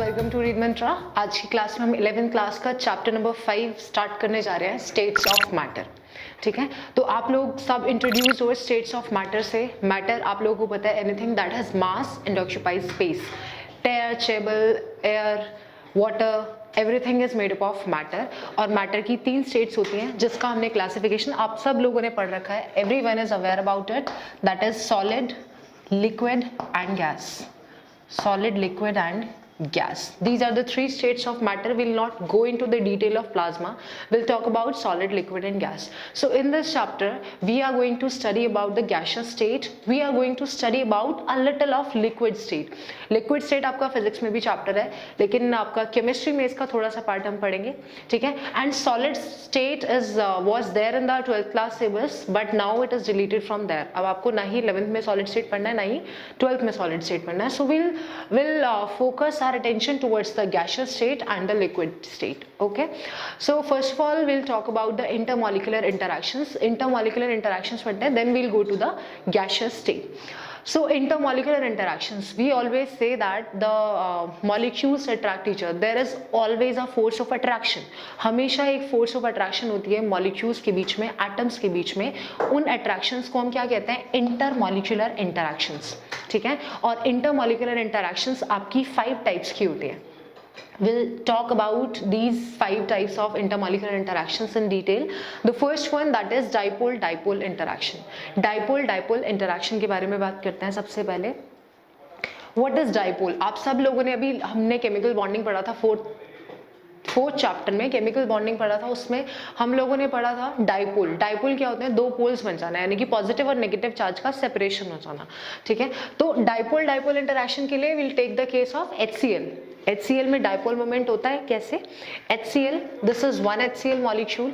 Welcome to read मंत्रा। आज की class में हम 11th क्लास का चैप्टर नंबर 5 स्टार्ट करने जा रहे हैं, स्टेट्स ऑफ मैटर। ठीक है, तो आप लोग सब इंट्रोड्यूस हो स्टेट्स ऑफ मैटर से। मैटर आप लोगों को पता है anything that has mass and occupies space. Chair, table, air, water, everything is made up of matter. और मैटर की 3 स्टेट्स होती हैं जिसका हमने क्लासिफिकेशन आप सब लोगों ने पढ़ रखा है। Everyone is aware about it, that is solid, liquid and gas. Solid, liquid and gas. These are the 3 states of matter. We'll not go into the detail of plasma. We'll talk about solid, liquid and gas. So in this chapter we are going to study about the gaseous state. We are going to study about a little of liquid state. Liquid state आपका physics में भी chapter है, लेकिन आपका chemistry में इसका थोड़ा सा part हम पढ़ेंगे, ठीक है। And solid state is was there in the 12th class syllabus, but now it is deleted from there. अब आपको ना ही 11th में solid state पढ़ना है, ना ही 12th में solid state पढ़ना है. So we'll focus our attention towards the gaseous state and the liquid state. Okay, so first of all we'll talk about the intermolecular interactions. Intermolecular interactions पढ़ते हैं, then we'll go to the gaseous state. So intermolecular interactions, we always say that the molecules attract each other. There is always a force of attraction. हमेशा एक force of attraction होती है molecules के बीच में, atoms के बीच में. उन attractions को हम क्या कहते हैं? Intermolecular interactions. ठीक है, और intermolecular interactions आपकी 5 types की होती है. We'll talk about these 5 types of intermolecular interactions in detail. The first one, that is dipole-dipole interaction. Dipole-dipole interaction के बारे में बात करते हैं सबसे पहले. What is dipole? आप सब लोगों ने अभी हमने केमिकल बॉन्डिंग पढ़ा था, फोर्थ चैप्टर में केमिकल बॉन्डिंग पढ़ा था, उसमें हम लोगों ने पढ़ा था डाइपोल. डाइपोल क्या होते हैं? 2 पोल्स बन जाना, यानी कि पॉजिटिव और नेगेटिव चार्ज का सेपरेशन हो जाना. ठीक है, तो डाइपोल डाइपोल इंटरेक्शन के लिए will take the case of HCl. HCl में डाइपोल मोमेंट होता है. कैसे? HCl, this is 1 HCl molecule.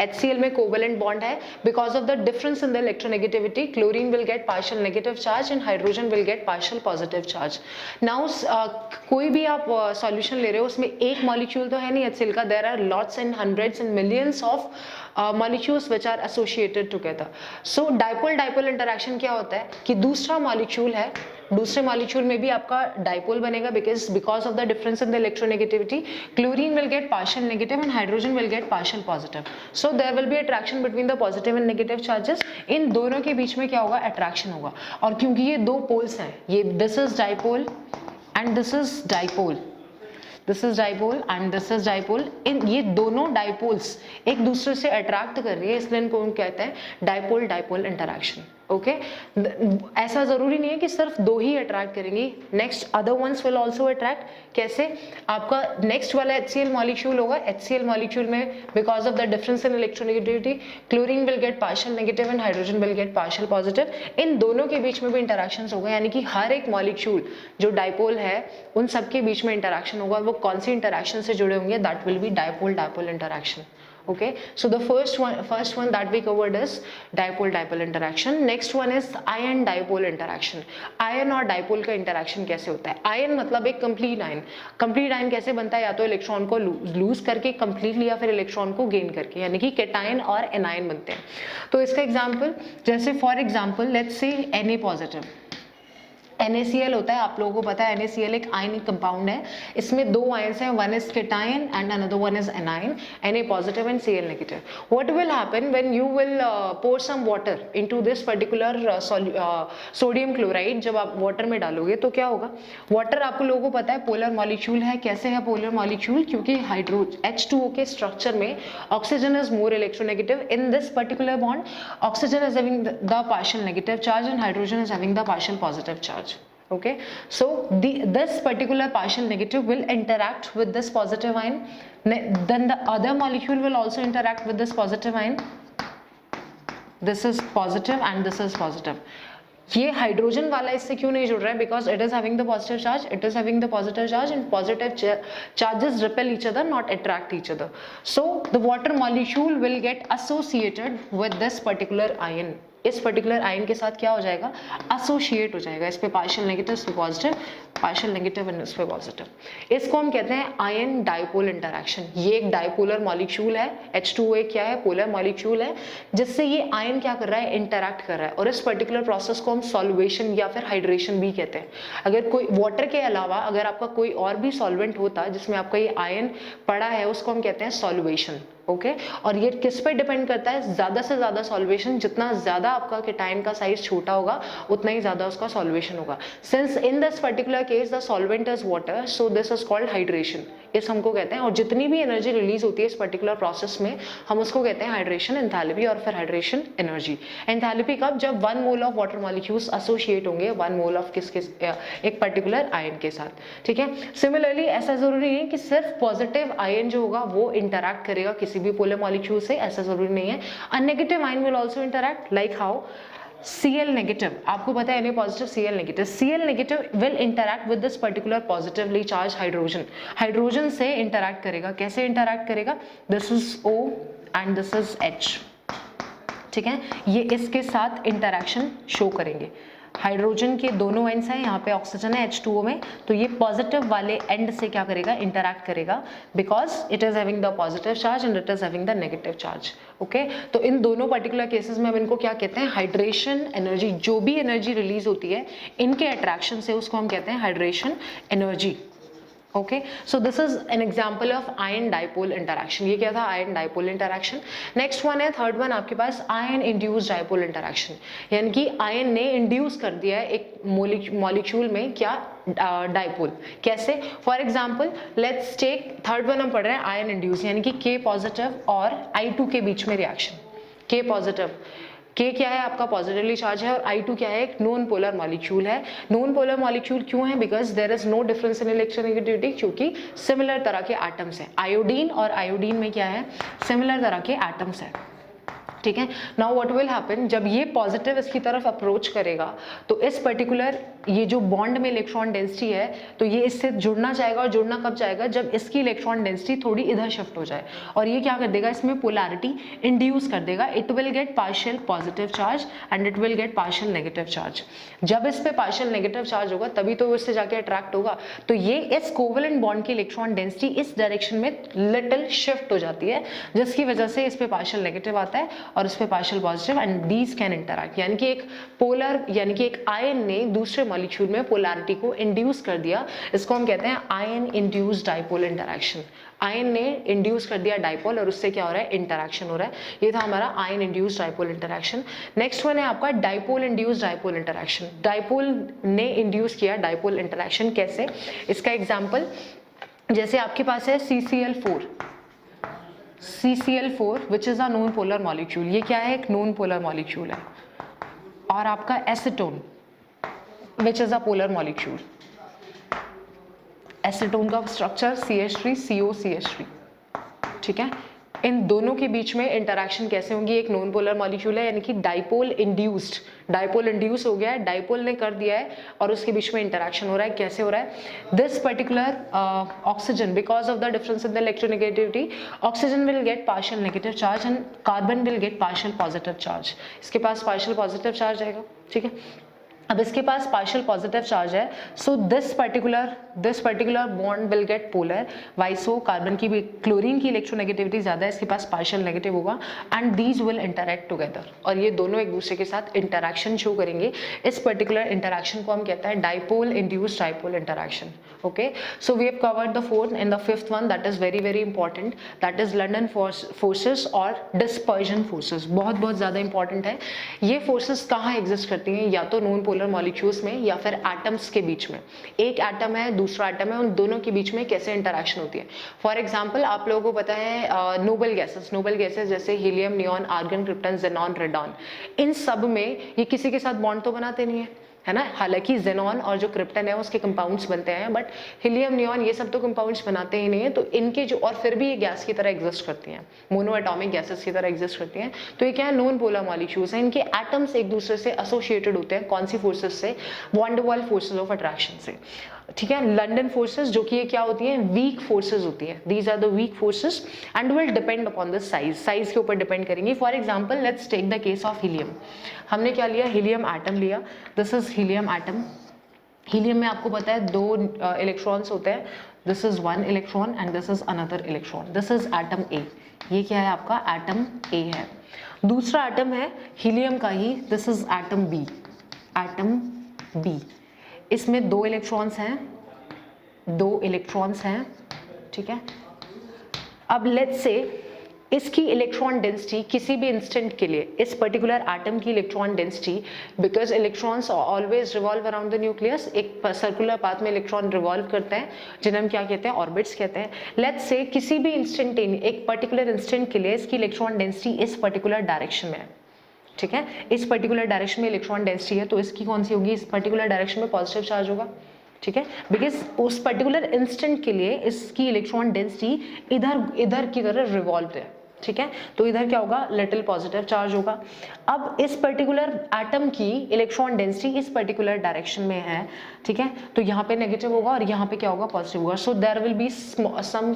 HCl में कोवेलेंट बॉन्ड है. Because of the difference in the electronegativity, chlorine will get partial negative charge and hydrogen will get partial positive charge. Now कोई भी आप solution ले रहे हो, उसमें एक मॉलिक्यूल तो है नहीं HCl का. There are lots and hundreds and millions of molecules which are associated together. So dipole dipole interaction क्या होता है कि दूसरा मॉलिक्यूल है, दूसरे मॉलिक्यूल में भी आपका डाइपोल बनेगा. because of the difference in the electronegativity, chlorine will get partial negative and hydrogen will get partial positive. So there will be attraction between the positive and negative charges. इन दोनों के बीच में क्या होगा? attraction होगा. और क्योंकि ये 2 poles हैं, ये this is dipole and this is dipole. This is dipole and this is dipole. इन ये दोनों डाइपोल्स एक दूसरे से अट्रैक्ट कर रही है, इसलिए इनको हम कहते हैं डाइपोल डाइपोल इंटरैक्शन. ओके, ऐसा जरूरी नहीं है कि सिर्फ 2 ही अट्रैक्ट करेंगी, next other ones will also attract. कैसे? आपका नेक्स्ट वाला HCl मॉलिक्यूल होगा. HCl मॉलिक्यूल में because of the difference in electronegativity, chlorine will get partial negative and hydrogen will get partial positive. इन दोनों के बीच में भी इंटरैक्शंस होगा, यानी कि हर एक मॉलिक्यूल जो डाइपोल है उन सबके बीच में इंटरैक्शन होगा. वो कौन सी इंटरैक्शन से जुड़े होंगे? That will be dipole dipole interaction. Okay, so the first one that we covered is dipole dipole interaction. Next one is ion dipole interaction. Ion और dipole का interaction कैसे होता है? Ion मतलब एक complete ion. Complete ion कैसे बनता है? या तो इलेक्ट्रॉन को लूज करके completely, या फिर इलेक्ट्रॉन को गेन करके, यानी कि केटायन और एनायन बनते हैं. तो इसका एग्जाम्पल, जैसे for example let's say Na positive. NaCl होता है, आप लोगों को पता है NaCl एक आयनिक कंपाउंड है. इसमें 2 आयंस हैं, one is cation and another one is anion, Na positive and Cl negative. What will happen when you will pour some water into this particular sodium chloride? जब आप water में डालोगे तो क्या होगा? वाटर आप लोगों को पता है पोलर मॉलिक्यूल है. कैसे है पोलर मॉलिक्यूल? क्योंकि H2O के स्ट्रक्चर में oxygen is more electronegative. In this particular bond oxygen is having the partial negative charge and hydrogen is having the partial positive charge. Okay, so this particular partial negative will interact with this positive ion. Then the other molecule will also interact with this positive ion. This is positive and this is positive. ये hydrogen वाला इससे क्यों नहीं जुड़ रहा है? Because it is having the positive charge, it is having the positive charge and positive charges repel each other, not attract each other. So the water molecule will get associated with this particular ion. इस particular ion के साथ क्या हो जाएगा, associate हो जाएगा। इस पे पार्शियल नेगेटिव, इस पे पॉजिटिव, पार्शियल नेगेटिव एंड इस पे पॉजिटिव। इसको हम कहते हैं आयन डाइपोल इंटरेक्शन। ये एक डाइपोलर मॉलिक्यूल है, H2O एक क्या है, पोलर मॉलिक्यूल है, जिससे ये आयन क्या कर रहा है, इंटरैक्ट कर रहा है। और इस पर्टिकुलर प्रोसेस को हम सॉल्वेशन या फिर हाइड्रेशन भी कहते हैं। अगर कोई वाटर के अलावा अगर आपका कोई और भी सॉल्वेंट होता जिसमें आपका ये आयन पड़ा है, उसको हम कहते हैं सॉल्वेशन। ओके और ये किस पे डिपेंड करता है, ज्यादा से ज्यादा सॉल्वेशन, जितना ज्यादा आपका केटायन का साइज छोटा होगा उतना ही ज्यादा उसका सॉल्वेशन होगा। Since in this particular case the solvent is water, so this is called hydration, इस हमको कहते हैं। और जितनी भी एनर्जी रिलीज होती है इस पर्टिकुलर प्रोसेस में, हम उसको कहते हैं हाइड्रेशन एंथैल्पी और फिर हाइड्रेशन एनर्जी। एंथैल्पी कब, जब 1 mole of water molecules associate होंगे 1 मोल ऑफ एक पर्टिकुलर आयन के साथ, ठीक है। सिमिलरली ऐसा जरूरी नहीं कि सिर्फ पॉजिटिव आयन जो होगा वो इंटरैक्ट करेगा किसी भी पोलर मॉलिक्यूल से, ऐसा जरूरी नहीं है। A negative ion will also interact, like how Cl negative, आपको पता है Na positive Cl negative, Cl negative will interact with this particular positively charge hydrogen, hydrogen से इंटरैक्ट करेगा। कैसे इंटरैक्ट करेगा, this is O and this is H, ठीक है। ये इसके साथ इंटरैक्शन शो करेंगे। हाइड्रोजन के दोनों एंड्स हैं, यहाँ पे ऑक्सीजन है H2O में, तो ये पॉजिटिव वाले एंड से क्या करेगा, इंटरैक्ट करेगा, because it is having the positive charge and it is having the negative charge. Okay तो इन दोनों पर्टिकुलर केसेस में हम इनको क्या कहते हैं, हाइड्रेशन एनर्जी। जो भी एनर्जी रिलीज होती है इनके अट्रैक्शन से उसको हम कहते हैं hydration energy. Okay so this is an example of ion dipole interaction. ये क्या था, ion dipole interaction. Next one है, थर्ड वन आपके पास आयन इंड्यूस डाइपोल इंटरैक्शन, यानी कि आयन ने इंड्यूस कर दिया है एक मॉलिक्यूल में क्या, डाइपोल। कैसे, for example let's take third one हम पढ़ रहे हैं आयन इंड्यूस, यानी कि K पॉजिटिव और I2 के बीच में रिएक्शन। K पॉजिटिव, K क्या है आपका पॉजिटिवली चार्ज है और I2 क्या है, एक नॉन पोलर मॉलिक्यूल है। नॉन पोलर मॉलिक्यूल क्यों है, because there is no difference in electronegativity, क्योंकि सिमिलर तरह के एटम्स हैं। आयोडीन और आयोडीन में क्या है, सिमिलर तरह के एटम्स हैं, ठीक है। नाउ व्हाट विल हैपन, जब ये पॉजिटिव इसकी तरफ अप्रोच करेगा तो इस पर्टिकुलर ये जो बॉन्ड में इलेक्ट्रॉन डेंसिटी है तो ये इससे जुड़ना चाहेगा, और जुड़ना कब चाहेगा, जब इसकी इलेक्ट्रॉन डेंसिटी थोड़ी इधर शिफ्ट हो जाए, और ये क्या कर देगा, इसमें पोलैरिटी इंड्यूस कर देगा। It will get partial positive charge and it will get partial negative charge. जब इस पे पार्शियल नेगेटिव चार्ज होगा तभी तो इससे जाके अट्रैक्ट होगा, तो ये इस कोवेलेंट बॉन्ड की इलेक्ट्रॉन डेंसिटी इस डायरेक्शन में लिटिल शिफ्ट हो जाती है, जिसकी वजह से इस पे पार्शियल नेगेटिव आता है और इस पे partial positive, and these can interact. यानी कि एक पोलर, यानी कि एक आयन ने दूसरे मॉलिक्यूल में पोलैरिटी को इंड्यूस कर दिया, इसको हम कहते हैं ion induced dipole interaction. Ion ने इंड्यूस कर दिया डाइपोल और उससे क्या हो रहा है, इंटरैक्शन हो रहा है। ये था हमारा ion induced dipole interaction. Next one है आपका dipole induced dipole interaction. Dipole ने इंड्यूस किया डाइपोल इंटरैक्शन, कैसे, इसका एग्जांपल जैसे आपके पास है CCl4 which is a non polar molecule. ये क्या है, एक नॉन पोलर मॉलिक्यूल है। और आपका acetone which is a polar molecule. Acetone का स्ट्रक्चर CH3COCH3, ठीक है। इन दोनों के बीच में इंटरैक्शन कैसे होंगी, एक नॉन पोलर मॉलिक्यूल है, यानी कि डाइपोल इंड्यूस हो गया है, डाइपोल ने कर दिया है और उसके बीच में इंटरैक्शन हो रहा है। कैसे हो रहा है, this particular oxygen, because of the difference in the electronegativity, oxygen will get partial negative charge and carbon will get partial positive charge. इसके पास पार्शियल पॉजिटिव चार्ज आएगा, ठीक है। अब इसके पास पार्शियल पॉजिटिव चार्ज है, so this particular bond will get polar, वाइसो कार्बन की भी, क्लोरीन की इलेक्ट्रोनेगेटिविटी ज्यादा है, इसके पास पार्शियल नेगेटिव होगा, and these will interact together, और ये दोनों एक दूसरे के साथ इंटरैक्शन शो करेंगे। इस पर्टिकुलर इंटरैक्शन को हम कहते हैं dipole induced dipole interaction. Okay so we have covered the fourth and the fifth one, that is very important, that is London forces और डिस्पर्जन फोर्सेस। बहुत ज्यादा इंपॉर्टेंट है। ये फोर्सेस कहाँ एग्जिस्ट करती हैं, या तो नॉन पोलर मॉलिक्यूल्स में या फिर एटम्स के बीच में। एक एटम है, दूसरा एटम है, उन दोनों के बीच में कैसे इंटरैक्शन होती है। फॉर एग्जांपल आप लोगों को पता है नोबल गैसेस जैसे helium, neon, argon, krypton, xenon, radon, इन सब में ये किसी के साथ बॉन्ड तो बनाते नहीं है ना। हालांकि जेनॉन और जो क्रिप्टन है उसके कंपाउंड्स बनते हैं, बट हीलियम, नियॉन ये सब तो कंपाउंड्स बनाते ही नहीं है। तो इनके जो, और फिर भी ये गैस की तरह एग्जिस्ट करती हैं, मोनो एटॉमिक गैसेस की तरह एग्जिस्ट करती हैं। तो ये क्या है, नॉन पोलर मॉलिक्यूल्स हैं। इनके एटम्स एक दूसरे से एसोसिएटेड होते हैं, कौन सी फोर्सेस से, वॉन डर वाल फोर्सेस ऑफ अट्रैक्शन से। ठीक है, लंडन फोर्सेस, जो कि ये क्या होती है, वीक फोर्सेस होती है, these are the weak forces and will depend upon the size, size के ऊपर डिपेंड करेंगी। For example let's take the case of helium. हमने क्या लिया, हीलियम एटम लिया, this is helium atom. Helium में आपको पता है 2 इलेक्ट्रॉन्स होते हैं, this is 1 electron and this is another electron, this is atom A, ये क्या है आपका एटम ए है। दूसरा एटम है हीलियम का ही, this is atom B, atom B, इसमें 2 इलेक्ट्रॉन्स हैं, 2 इलेक्ट्रॉन्स हैं, ठीक है। अब लेट्स से इसकी इलेक्ट्रॉन डेंसिटी किसी भी इंस्टेंट के लिए, इस पर्टिकुलर एटम की electron density, because electrons always revolve around the nucleus, एक सर्कुलर पाथ में इलेक्ट्रॉन रिवॉल्व करते हैं जिन्हें हम क्या कहते हैं, ऑर्बिट्स कहते हैं। लेट्स से किसी भी इंस्टेंट, एक पर्टिकुलर इंस्टेंट के लिए इसकी इलेक्ट्रॉन डेंसिटी इस पर्टिकुलर डायरेक्शन में है, ठीक है, इस पर्टिकुलर डायरेक्शन में इलेक्ट्रॉन डेंसिटी है, तो इसकी कौन सी होगी, इस पर्टिकुलर डायरेक्शन में पॉजिटिव चार्ज होगा, ठीक है, बिकॉज उस पर्टिकुलर इंस्टेंट के लिए इसकी इलेक्ट्रॉन डेंसिटी इधर की तरह रिवॉल्व है, ठीक है, तो इधर क्या होगा, लिटिल पॉजिटिव चार्ज होगा। अब इस पर्टिकुलर एटम की इलेक्ट्रॉन डेंसिटी इस पर्टिकुलर डायरेक्शन में है, ठीक है, तो यहाँ पे नेगेटिव होगा और यहाँ पे क्या होगा, पॉजिटिव होगा। So there will be some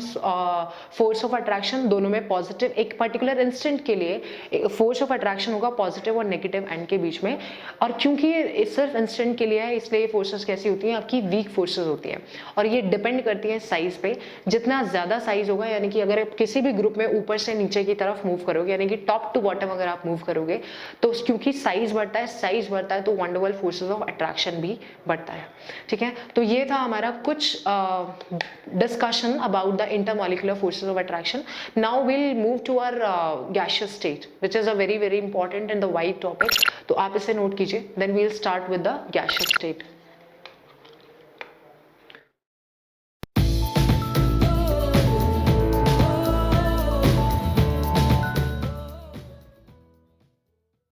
force of attraction, दोनों में पॉजिटिव, एक पर्टिकुलर इंस्टेंट के लिए फोर्स ऑफ अट्रैक्शन होगा पॉजिटिव और नेगेटिव एंड के बीच में। और क्योंकि ये सिर्फ इंस्टेंट के लिए है, इसलिए ये फोर्सेस कैसी होती हैं, आपकी वीक फोर्सेस होती हैं, और ये डिपेंड करती है साइज पे। जितना ज्यादा साइज होगा, यानी कि अगर आप किसी भी ग्रुप में ऊपर से नीचे की तरफ मूव करोगे, यानी कि टॉप टू बॉटम अगर आप मूव करोगे, तो क्योंकि साइज बढ़ता है तो वंडरवल फोर्सेस ऑफ अट्रैक्शन भी बढ़ता है, ठीक है। तो ये था हमारा कुछ discussion about the intermolecular forces of attraction. Now will move to our gaseous state, which is a very very important and the wide topic, तो आप इसे नोट कीजिए। Then we will start with the gaseous state.